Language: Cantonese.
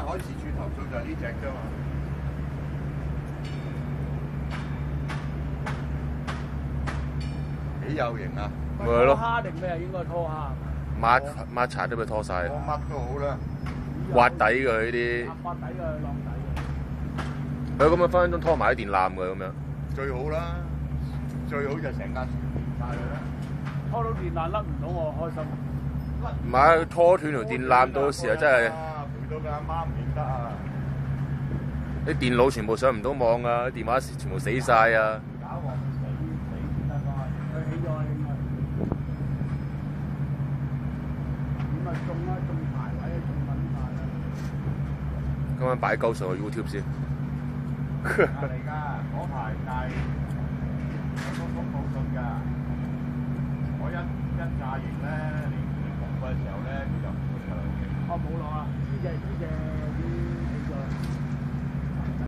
海事處投訴就係呢只啫嘛。幾有型啊！咪係咯。拖蝦定咩啊？應該拖蝦。抹柴都俾拖晒。我乜都好啦。滑底嘅呢啲。滑底嘅浪底佢咁樣分分鐘拖埋啲電纜嘅咁樣。最好啦，最好就成架船掂晒佢啦。拖到電纜甩唔到我開心。唔係拖斷條電纜，到時候真係。賠到佢阿媽唔認得啊！啲電腦全部上唔到網啊，電話全部死晒啊！搞鑊死先得啩，佢起咗應該。咁啊中啦，中排位啊，中穩晒啦。今晚擺鳩上去 YouTube 先。嚟㗎，嗰排但係我都冇信㗎。我一炸完咧，連焗嘅時候咧，佢就唔會上嘅。我冇落啊，呢隻